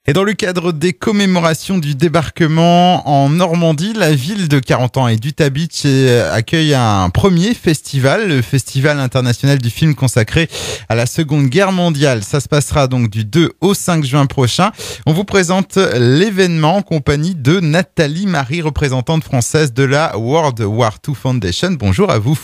Et dans le cadre des commémorations du débarquement en Normandie, la ville de Carentan et d'Utah Beach accueille un premier festival, le Festival international du film consacré à la Seconde Guerre mondiale. Ça se passera donc du 2 au 5 juin prochain. On vous présente l'événement en compagnie de Nathalie Marie, représentante française de la World War II Foundation. Bonjour à vous.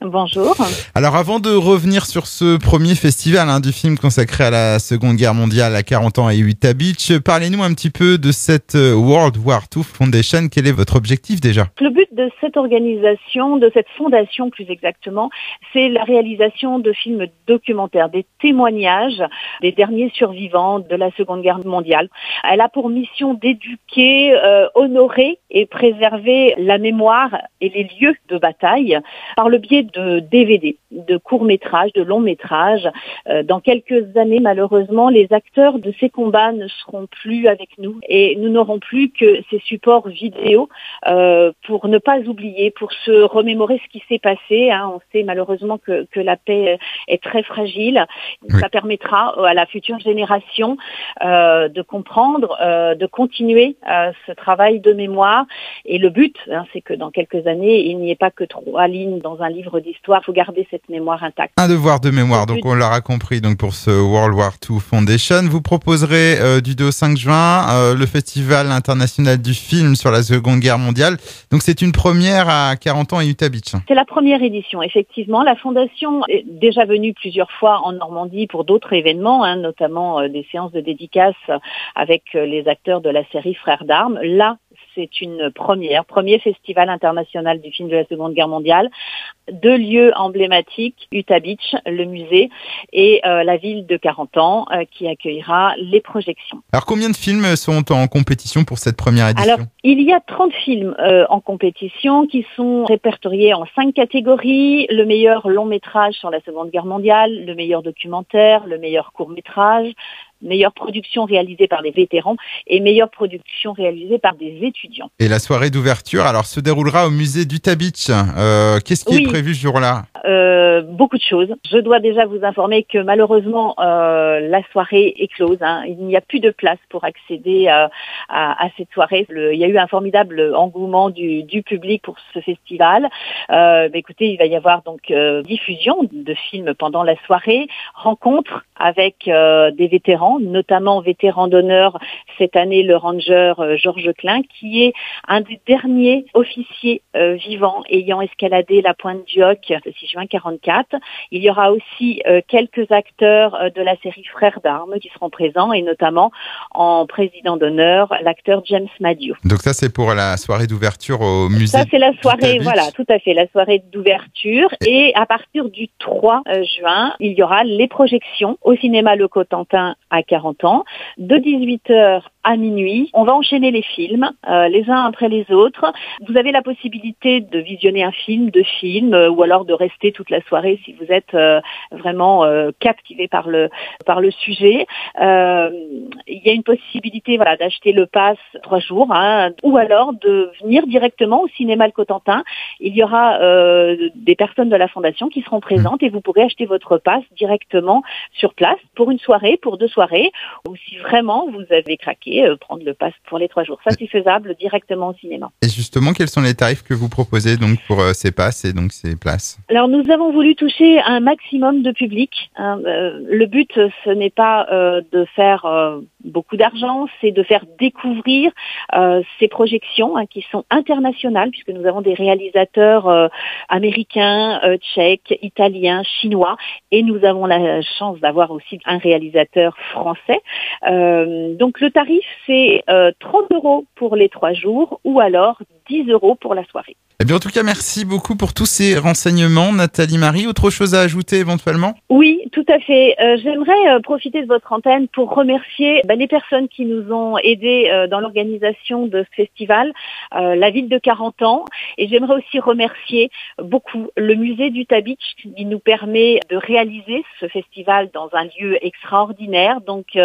Bonjour. Alors avant de revenir sur ce premier festival du film consacré à la Seconde Guerre mondiale à Carentan et Utah Beach, parlez-nous un petit peu de cette World War II Foundation. Quel est votre objectif déjà ? Le but de cette organisation, de cette fondation plus exactement, c'est la réalisation de films documentaires, des témoignages des derniers survivants de la Seconde Guerre mondiale. Elle a pour mission d'éduquer, honorer et préserver la mémoire et les lieux de bataille par le biais de DVD, de courts-métrages, de longs-métrages. Dans quelques années, malheureusement, les acteurs de ces combats ne seront plus avec nous et nous n'aurons plus que ces supports vidéo pour ne pas oublier, pour se remémorer ce qui s'est passé. On sait malheureusement que la paix est très fragile. Oui. Ça permettra à la future génération de comprendre, de continuer ce travail de mémoire. Et le but, c'est que dans quelques années, il n'y ait pas que 3 lignes dans un livre d'histoire. Il faut garder cette mémoire intacte. Un devoir de mémoire, donc on l'aura compris. Donc pour ce World War II Foundation, vous proposerez du 2 au 5 juin le Festival international du film sur la Seconde Guerre mondiale. Donc c'est une première à Carentan et Utah Beach. C'est la première édition, effectivement. La Fondation est déjà venue plusieurs fois en Normandie pour d'autres événements, notamment des séances de dédicaces avec les acteurs de la série Frères d'armes. Là, c'est une premier festival international du film de la Seconde Guerre mondiale. 2 lieux emblématiques, Utah Beach, le musée, et la ville de Carentan qui accueillera les projections. Alors combien de films sont en compétition pour cette première édition ? Alors, il y a 30 films en compétition qui sont répertoriés en 5 catégories. Le meilleur long métrage sur la Seconde Guerre mondiale, le meilleur documentaire, le meilleur court métrage, meilleure production réalisée par des vétérans et meilleure production réalisée par des étudiants. Et la soirée d'ouverture, alors, se déroulera au musée d'Utah Beach. Qu'est-ce qui est prévu ce jour-là ? Beaucoup de choses. Je dois déjà vous informer que malheureusement, la soirée est close. Il n'y a plus de place pour accéder à cette soirée. Il y a eu un formidable engouement du public pour ce festival. Écoutez, il va y avoir donc diffusion de films pendant la soirée, rencontres avec des vétérans, notamment vétéran d'honneur cette année, le ranger Georges Klein, qui est un des derniers officiers vivants ayant escaladé la pointe du Hoc le 6 juin 1944. Il y aura aussi quelques acteurs de la série Frères d'armes qui seront présents, et notamment en président d'honneur, l'acteur James Madio. Donc ça, c'est pour la soirée d'ouverture au musée. Ça, c'est la soirée, voilà, tout à fait, la soirée d'ouverture. Et à partir du 3 juin, il y aura les projections au cinéma Le Cotentin à Carentan, de 18h à minuit. On va enchaîner les films, les uns après les autres. Vous avez la possibilité de visionner un film, 2 films, ou alors de rester toute la soirée si vous êtes vraiment captivé par le sujet. Il y a une possibilité, d'acheter le pass 3 jours, ou alors de venir directement au cinéma Le Cotentin. Il y aura des personnes de la Fondation qui seront présentes et vous pourrez acheter votre pass directement sur place pour une soirée, pour 2 soirées, ou si vraiment vous avez craqué, prendre le pass pour les 3 jours. Ça, c'est faisable directement au cinéma. Et justement, quels sont les tarifs que vous proposez donc pour ces passes et donc ces places ? Alors, nous avons voulu toucher un maximum de public. Le but, ce n'est pas de faire beaucoup d'argent, c'est de faire découvrir ces projections qui sont internationales, puisque nous avons des réalisateurs américains, tchèques, italiens, chinois, et nous avons la chance d'avoir aussi un réalisateur français. Donc le tarif, c'est 30 € pour les 3 jours, ou alors 10 € pour la soirée. Eh bien, en tout cas, merci beaucoup pour tous ces renseignements, Nathalie Marie. Autre chose à ajouter éventuellement ? Oui, tout à fait. J'aimerais profiter de votre antenne pour remercier les personnes qui nous ont aidés dans l'organisation de ce festival, la ville de Carentan, et j'aimerais aussi remercier beaucoup le musée d'Utah Beach qui nous permet de réaliser ce festival dans un lieu extraordinaire. Donc,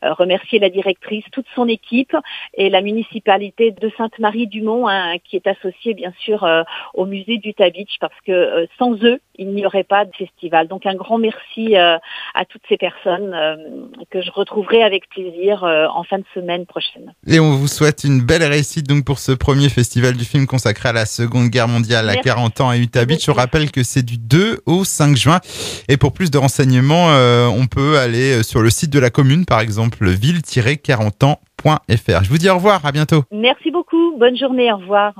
remercier la directrice, toute son équipe, et la municipalité de Sainte-Marie-du-Mont qui est associée bien sûr venir au musée d'Utah Beach parce que sans eux, il n'y aurait pas de festival. Donc un grand merci à toutes ces personnes que je retrouverai avec plaisir en fin de semaine prochaine. Et on vous souhaite une belle réussite donc pour ce premier festival du film consacré à la Seconde Guerre mondiale à 40 ans à Utah Beach. Je rappelle que c'est du 2 au 5 juin. Et pour plus de renseignements, on peut aller sur le site de la commune, par exemple, ville-40ans.fr. Je vous dis au revoir, à bientôt. Merci beaucoup, bonne journée, au revoir.